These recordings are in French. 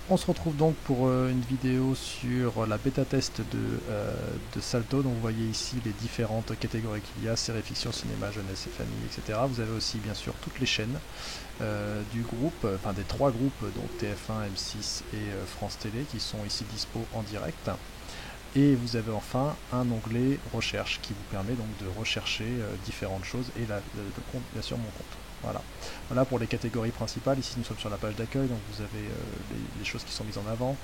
On se retrouve donc pour une vidéo sur la bêta-test de Salto. Donc vous voyez ici les différentes catégories qu'il y a, série fiction, cinéma, jeunesse et famille, etc. Vous avez aussi bien sûr toutes les chaînes du groupe, enfin des trois groupes, donc TF1, M6 et France Télé, qui sont ici dispo en direct. Et vous avez enfin un onglet recherche qui vous permet donc de rechercher différentes choses et compte, bien sûr mon compte. Voilà. Voilà pour les catégories principales. Ici nous sommes sur la page d'accueil, donc vous avez les choses qui sont mises en avant,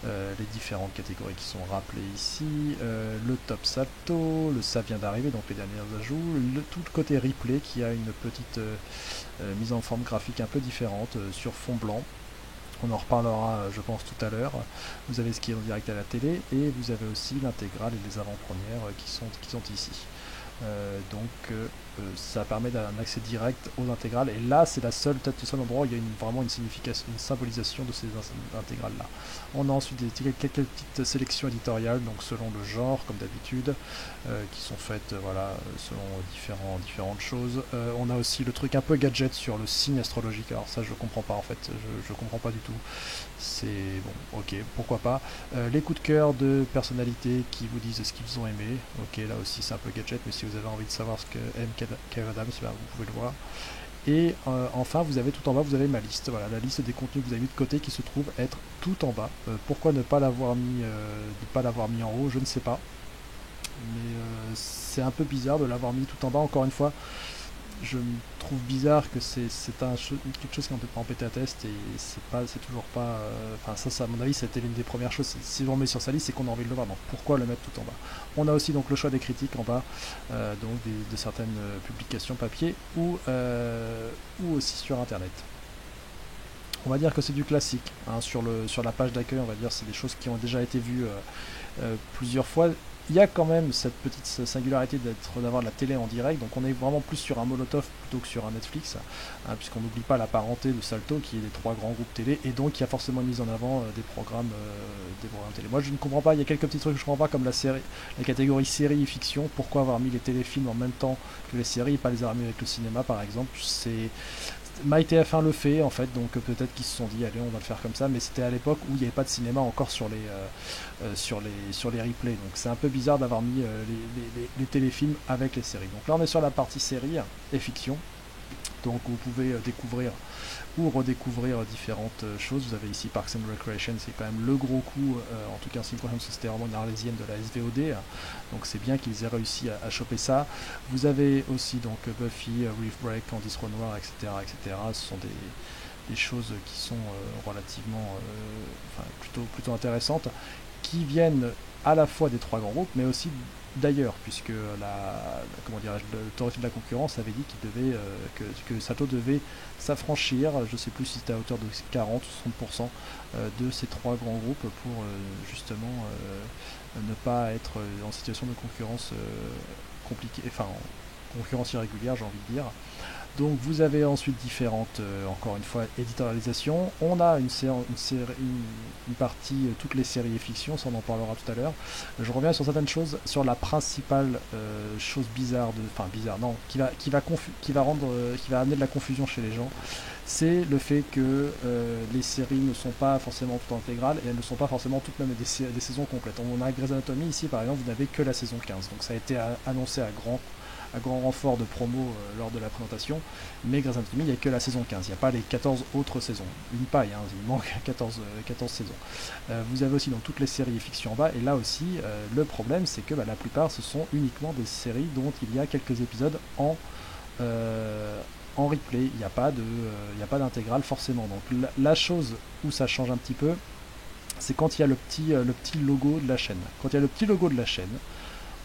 les différentes catégories qui sont rappelées ici, le top salto, le ça vient d'arriver, donc les derniers ajouts, tout le côté replay qui a une petite mise en forme graphique un peu différente sur fond blanc. On en reparlera, je pense, tout à l'heure. Vous avez ce qui est en direct à la télé et vous avez aussi l'intégrale et les avant-premières qui sont ici. Ça permet d'un accès direct aux intégrales. Et là, c'est peut-être le seul endroit où il y a vraiment une signification, une symbolisation de ces intégrales-là. On a ensuite quelques petites sélections éditoriales, donc selon le genre, comme d'habitude, qui sont faites voilà, selon différentes choses. On a aussi le truc un peu gadget sur le signe astrologique. Alors ça, je comprends pas en fait. Je comprends pas du tout. C'est bon, ok, pourquoi pas. Les coups de cœur de personnalités qui vous disent ce qu'ils ont aimé. Ok, là aussi c'est un peu gadget, mais si vous avez envie de savoir ce que aime Kev Adams, ben, vous pouvez le voir. Et enfin, vous avez tout en bas, vous avez ma liste. Voilà, la liste des contenus que vous avez mis de côté qui se trouve être tout en bas. Pourquoi ne pas l'avoir mis en haut, je ne sais pas. Mais c'est un peu bizarre de l'avoir mis tout en bas. Encore une fois, je me trouve bizarre que quelque chose qui est un peu en bêta-test et c'est toujours pas. Enfin, ça, à mon avis, c'était l'une des premières choses. Si on met sur sa liste, c'est qu'on a envie de le voir. Donc, pourquoi le mettre tout en bas? On a aussi donc le choix des critiques en bas, donc de certaines publications papier ou aussi sur Internet. On va dire que c'est du classique hein, sur la page d'accueil. On va dire c'est des choses qui ont déjà été vues plusieurs fois. Il y a quand même cette petite singularité d'avoir de la télé en direct, donc on est vraiment plus sur un Molotov plutôt que sur un Netflix, hein, puisqu'on n'oublie pas la parenté de Salto qui est des trois grands groupes télé, et donc il y a forcément une mise en avant des programmes télé. Moi je ne comprends pas, il y a quelques petits trucs que je ne comprends pas, comme la catégorie série et fiction. Pourquoi avoir mis les téléfilms en même temps que les séries et pas les avoir mis avec le cinéma par exemple? MyTF1 le fait en fait, donc peut-être qu'ils se sont dit allez on va le faire comme ça, mais c'était à l'époque où il n'y avait pas de cinéma encore sur les replays, donc c'est un peu bizarre d'avoir mis les téléfilms avec les séries. Donc là on est sur la partie série et fiction, donc vous pouvez découvrir ou redécouvrir différentes choses. Vous avez ici Parks and Recreation, c'est quand même le gros coup, en tout cas en ce qui me concerne, parce que c'était vraiment une arlésienne de la SVOD, donc c'est bien qu'ils aient réussi à choper ça. Vous avez aussi donc Buffy, Reef Break, Candice Renoir, etc., etc. Ce sont des choses qui sont relativement plutôt intéressantes, qui viennent à la fois des trois grands groupes, mais aussi d'ailleurs, puisque comment dirais-je, l'autorité de la concurrence avait dit que Sato devait s'affranchir, je ne sais plus si c'était à hauteur de 40 ou 60% de ces trois grands groupes pour justement ne pas être en situation de concurrence compliquée, enfin concurrence irrégulière, j'ai envie de dire. Donc vous avez ensuite différentes, encore une fois, éditorialisations. On a une partie, toutes les séries et fictions, ça on en parlera tout à l'heure. Je reviens sur certaines choses, sur la principale chose bizarre, enfin bizarre, non, qui va amener de la confusion chez les gens. C'est le fait que les séries ne sont pas forcément toutes intégrales et elles ne sont pas forcément toutes même des saisons complètes. On a Grey's Anatomy ici par exemple, vous n'avez que la saison 15, donc ça a été annoncé à grand renfort de promo lors de la présentation, mais Grey's Anatomy, il n'y a que la saison 15, il n'y a pas les 14 autres saisons. Une paille, hein, il manque 14 saisons. Vous avez aussi donc toutes les séries et fictions en bas, et là aussi, le problème, c'est que la plupart, ce sont uniquement des séries dont il y a quelques épisodes en replay. Il n'y a pas d'intégrale forcément. Donc la chose où ça change un petit peu, c'est quand il y a le petit logo de la chaîne. Quand il y a le petit logo de la chaîne,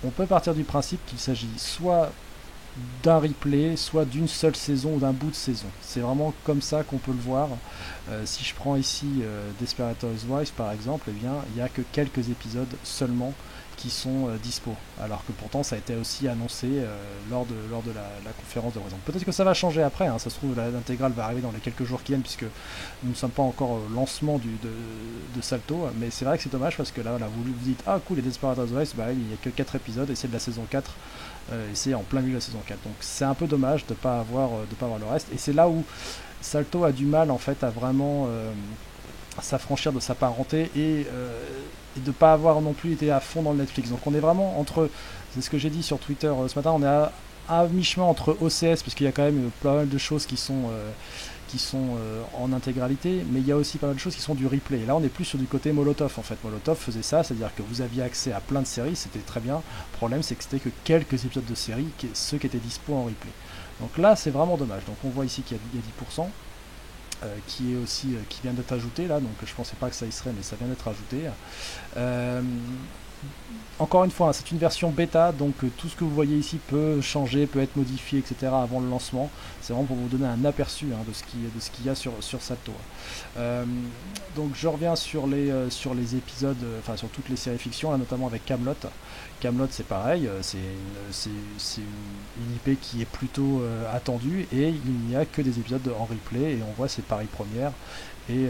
on peut partir du principe qu'il s'agit soit d'un replay, soit d'une seule saison ou d'un bout de saison. C'est vraiment comme ça qu'on peut le voir. Si je prends ici Desperate Housewives par exemple, eh bien, il n'y a que quelques épisodes seulement qui sont dispo. Alors que pourtant ça a été aussi annoncé lors de la conférence de raison. Peut-être que ça va changer après, hein. Ça se trouve l'intégrale va arriver dans les quelques jours qui viennent, puisque nous ne sommes pas encore au lancement de Salto, mais c'est vrai que c'est dommage parce que là vous vous dites ah cool les Desperate Housewives, il n'y a que 4 épisodes et c'est de la saison 4 et c'est en plein milieu de la saison 4. Donc c'est un peu dommage de pas avoir le reste, et c'est là où Salto a du mal en fait à vraiment s'affranchir de sa parenté et de ne pas avoir non plus été à fond dans le Netflix. Donc on est vraiment entre, c'est ce que j'ai dit sur Twitter ce matin, on est à mi-chemin entre OCS, parce qu'il y a quand même pas mal de choses qui sont en intégralité, mais il y a aussi pas mal de choses qui sont du replay. Et là, on est plus sur du côté Molotov, en fait. Molotov faisait ça, c'est-à-dire que vous aviez accès à plein de séries, c'était très bien. Le problème, c'est que c'était que quelques épisodes de séries, ceux qui étaient dispo en replay. Donc là, c'est vraiment dommage. Donc on voit ici qu'il y a 10%. Qui est aussi qui vient d'être ajouté là, donc je pensais pas que ça y serait, mais ça vient d'être ajouté. Euh, Encore une fois, hein, c'est une version bêta, donc tout ce que vous voyez ici peut changer, peut être modifié, etc. avant le lancement. C'est vraiment pour vous donner un aperçu hein, de ce qu'il y a sur Salto. Donc je reviens sur les épisodes, enfin sur toutes les séries fiction, là, notamment avec Camelot. Camelot, c'est pareil, c'est une IP qui est plutôt attendue, et il n'y a que des épisodes en replay, et on voit c'est Paris Première, et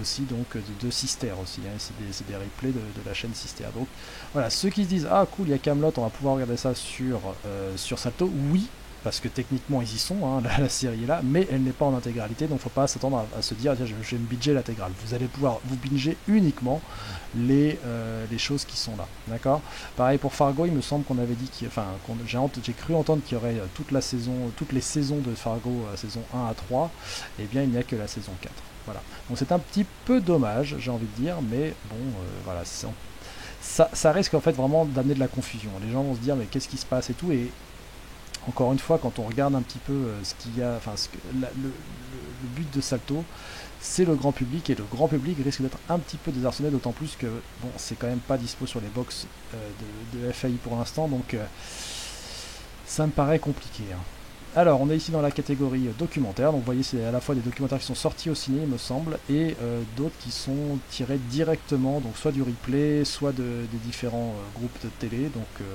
aussi donc de Sister aussi, hein, c'est des replays de la chaîne Sister. Donc voilà, ceux qui se disent ah cool, il y a Camelot, on va pouvoir regarder ça sur Salto, oui, parce que techniquement ils y sont, hein, la série est là, mais elle n'est pas en intégralité, donc faut pas s'attendre à se dire tiens, je vais me binger l'intégrale. Vous allez pouvoir vous binger uniquement les choses qui sont là, d'accord. Pareil pour Fargo, il me semble qu'on avait dit j'ai cru entendre qu'il y aurait toutes les saisons de Fargo, saison 1 à 3, et bien il n'y a que la saison 4. Voilà. Donc c'est un petit peu dommage, j'ai envie de dire, mais bon, voilà, ça risque en fait vraiment d'amener de la confusion. Les gens vont se dire mais qu'est-ce qui se passe et tout, et encore une fois, quand on regarde un petit peu ce qu'il y a, enfin le but de Salto, c'est le grand public, et le grand public risque d'être un petit peu désarçonné, d'autant plus que bon, c'est quand même pas dispo sur les box de FAI pour l'instant, donc ça me paraît compliqué. Hein. Alors, on est ici dans la catégorie documentaire, donc vous voyez, c'est à la fois des documentaires qui sont sortis au ciné, il me semble, et d'autres qui sont tirés directement, donc soit du replay, soit des différents groupes de télé, donc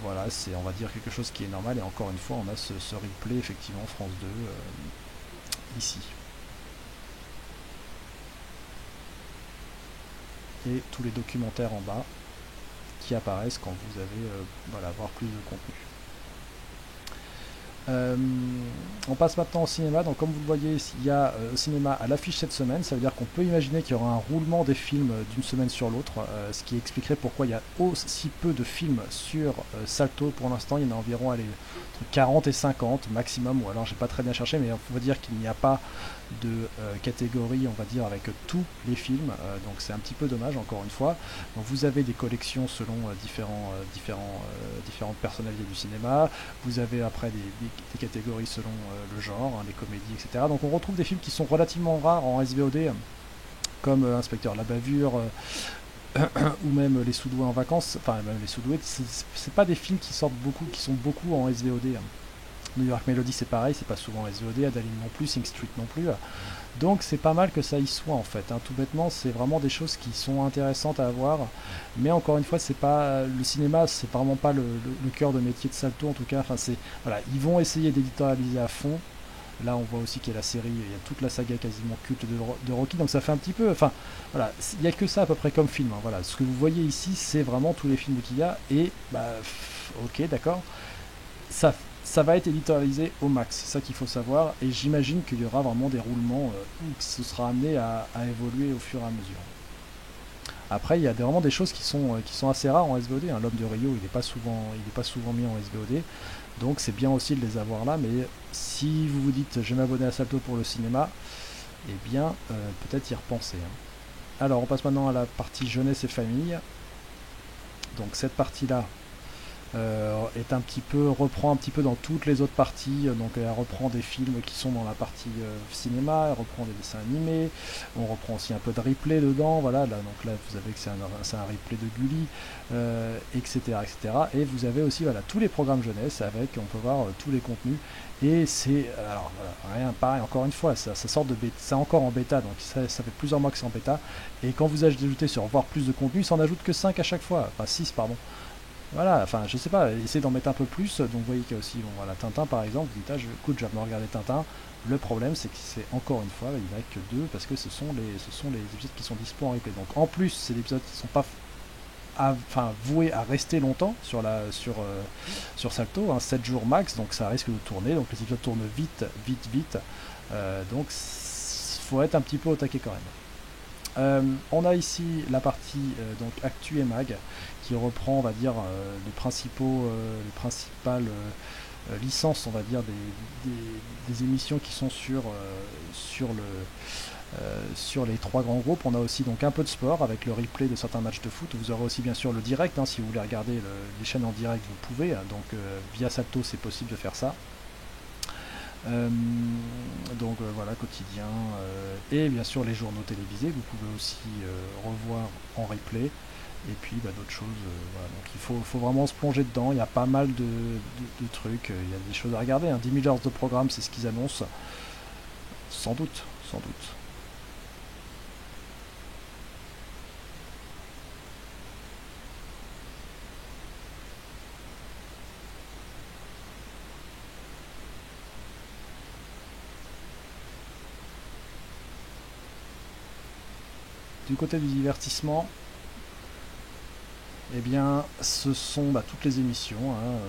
voilà, c'est on va dire quelque chose qui est normal, et encore une fois, on a ce replay, effectivement, France 2, ici. Et tous les documentaires en bas qui apparaissent quand vous avez voilà, avoir plus de contenu. On passe maintenant au cinéma, donc comme vous le voyez, il y a au cinéma à l'affiche cette semaine, ça veut dire qu'on peut imaginer qu'il y aura un roulement des films d'une semaine sur l'autre, ce qui expliquerait pourquoi il y a aussi peu de films sur Salto pour l'instant. Il y en a environ entre 40 et 50 maximum, ou alors j'ai pas très bien cherché, mais on va dire qu'il n'y a pas de catégorie, on va dire, avec tous les films, donc c'est un petit peu dommage, encore une fois. Donc vous avez des collections selon différentes personnalités du cinéma, vous avez après des catégories selon le genre, hein, les comédies, etc. Donc on retrouve des films qui sont relativement rares en SVOD, comme Inspecteur la bavure, ou même Les Sous-doués en vacances. Enfin, même Les Sous-doués, c'est pas des films qui sortent beaucoup, qui sont beaucoup en SVOD. Hein. New York Melody, c'est pareil, c'est pas souvent en SVOD, Adaline non plus, Sing Street non plus. Donc c'est pas mal que ça y soit en fait. Hein. Tout bêtement, c'est vraiment des choses qui sont intéressantes à avoir. Mais encore une fois, c'est pas le cinéma, c'est vraiment pas le cœur de métier de Salto en tout cas. Enfin, voilà, ils vont essayer d'éditorialiser à fond. Là, on voit aussi qu'il y a la série, il y a toute la saga quasiment culte de Rocky, donc ça fait un petit peu. Enfin, voilà, il n'y a que ça à peu près comme film. Hein. Voilà, ce que vous voyez ici, c'est vraiment tous les films qu'il y a. Et bah, ok, d'accord. Ça va être éditorialisé au max, c'est ça qu'il faut savoir, et j'imagine qu'il y aura vraiment des roulements où ce sera amené à évoluer au fur et à mesure. Après, il y a vraiment des choses qui sont assez rares en SVOD. Hein. L'homme de Rio, il n'est pas souvent mis en SVOD, donc c'est bien aussi de les avoir là, mais si vous vous dites je vais m'abonner à Salto pour le cinéma, eh bien peut-être y repenser. Hein. Alors on passe maintenant à la partie jeunesse et famille. Donc cette partie-là, reprend un petit peu dans toutes les autres parties, donc elle reprend des films qui sont dans la partie cinéma, elle reprend des dessins animés, on reprend aussi un peu de replay dedans, voilà, là, donc là vous avez que c'est un replay de Gulli, etc., etc. Et vous avez aussi voilà, tous les programmes jeunesse avec, on peut voir tous les contenus, et c'est, alors voilà, rien pareil, encore une fois, ça sort de bêta, c'est encore en bêta, donc ça fait plusieurs mois que c'est en bêta, et quand vous ajoutez sur voir plus de contenu, ça en ajoute que 5 à chaque fois, enfin 6 pardon. Voilà, enfin je sais pas, essayez d'en mettre un peu plus, donc vous voyez qu'il y a aussi, bon voilà, Tintin par exemple, vous dites, ah, écoute, je vais me regarder Tintin, le problème c'est que c'est encore une fois, il n'y en a que 2, parce que ce sont les épisodes qui sont dispo en replay, donc en plus c'est des épisodes qui sont pas voués à rester longtemps sur Salto, hein, 7 jours max, donc ça risque de tourner, donc les épisodes tournent vite, donc faut être un petit peu au taquet quand même. On a ici la partie donc Actu et Mag qui reprend, on va dire, les principales licences, on va dire, des émissions qui sont sur les trois grands groupes. On a aussi donc un peu de sport avec le replay de certains matchs de foot. Vous aurez aussi bien sûr le direct, si vous voulez regarder les chaînes en direct, vous pouvez. Donc via Salto, c'est possible de faire ça. Donc voilà, quotidien et bien sûr les journaux télévisés, vous pouvez aussi revoir en replay. Et puis d'autres choses, voilà. Donc il faut vraiment se plonger dedans. Il y a pas mal de trucs, il y a des choses à regarder. 10 000 heures de programme, c'est ce qu'ils annoncent. Sans doute, sans doute. Du côté du divertissement, eh bien, ce sont toutes les émissions.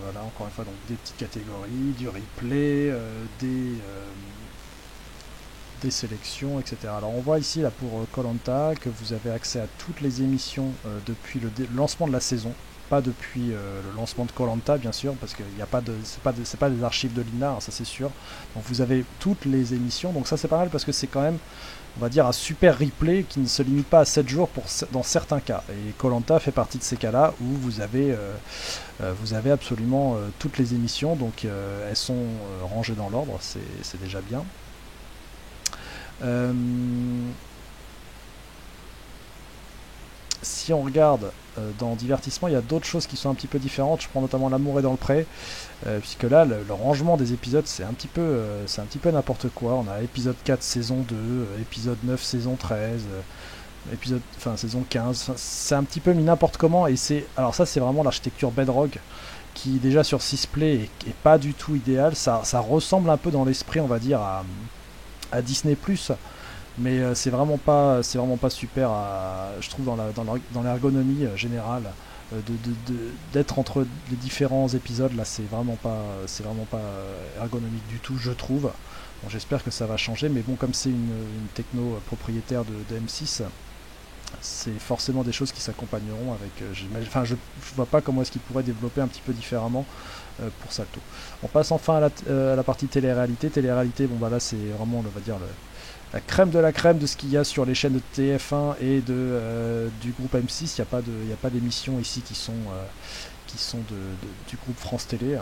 Voilà, encore une fois, donc des petites catégories, du replay, des sélections, etc. Alors, on voit ici là pour koh que vous avez accès à toutes les émissions depuis le lancement de la saison. Pas depuis le lancement de koh bien sûr, parce que c'est pas des archives de l'INA, ça c'est sûr. Donc vous avez toutes les émissions, donc ça c'est pas mal parce que c'est quand même, on va dire, un super replay qui ne se limite pas à 7 jours dans certains cas. Et koh fait partie de ces cas-là où vous avez absolument toutes les émissions, donc elles sont rangées dans l'ordre, c'est déjà bien. Si on regarde dans divertissement, il y a d'autres choses qui sont un petit peu différentes. Je prends notamment L'amour est dans le pré, puisque là, le rangement des épisodes, c'est un petit peu n'importe quoi. On a épisode 4, saison 2, épisode 9, saison 13, saison 15. C'est un petit peu mis n'importe comment. Alors ça, c'est vraiment l'architecture Bedrock, qui déjà sur Sisplay est pas du tout idéal. Ça ressemble un peu dans l'esprit, on va dire, à Disney+. Mais c'est vraiment pas super, je trouve, dans l'ergonomie générale, d'être entre les différents épisodes. Là, c'est vraiment pas ergonomique du tout, je trouve. Bon, j'espère que ça va changer, mais bon, comme c'est une techno propriétaire de M6, c'est forcément des choses qui s'accompagneront avec. Je vois pas comment est-ce qu'ils pourraient développer un petit peu différemment pour Salto. On passe enfin à la partie télé-réalité. Télé-réalité, bon là c'est vraiment, on va dire, la crème de la crème de ce qu'il y a sur les chaînes de TF1 et du groupe M6. Il n'y a pas d'émissions ici qui sont du groupe France Télé.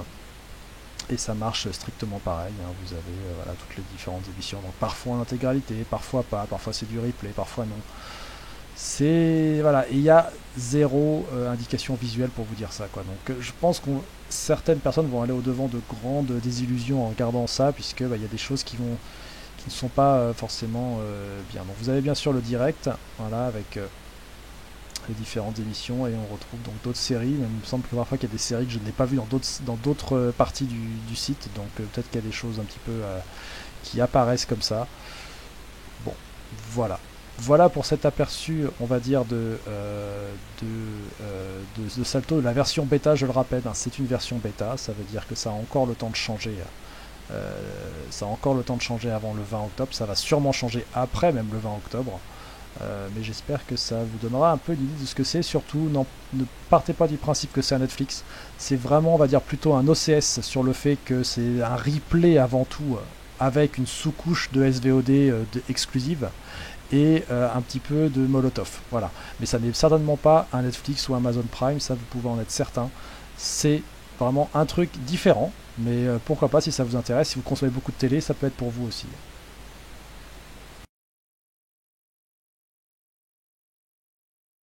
Et ça marche strictement pareil. Vous avez toutes les différentes émissions. Donc parfois en intégralité, parfois pas, parfois c'est du replay, parfois non. Et il y a zéro indication visuelle pour vous dire ça, quoi. Donc je pense que certaines personnes vont aller au devant de grandes désillusions en regardant ça, puisque il y a des choses qui ne sont pas forcément bien. Donc vous avez bien sûr le direct, voilà, avec les différentes émissions, et on retrouve donc d'autres séries. Même, il me semble que parfois qu'il y a des séries que je n'ai pas vues dans d'autres parties du site, donc peut-être qu'il y a des choses un petit peu qui apparaissent comme ça. Bon, voilà. Voilà pour cet aperçu, on va dire, de Salto, de la version bêta. Je le rappelle, c'est une version bêta, ça veut dire que ça a encore le temps de changer. Ça a encore le temps de changer avant le 20 octobre, ça va sûrement changer après même le 20 octobre. Mais j'espère que ça vous donnera un peu l'idée de ce que c'est. Surtout, ne partez pas du principe que c'est un Netflix. C'est vraiment, on va dire, plutôt un OCS sur le fait que c'est un replay avant tout, avec une sous-couche de SVOD exclusive et un petit peu de Molotov. Voilà. Mais ça n'est certainement pas un Netflix ou Amazon Prime, ça vous pouvez en être certain. C'est vraiment un truc différent, mais pourquoi pas, si ça vous intéresse, si vous consommez beaucoup de télé, ça peut être pour vous aussi.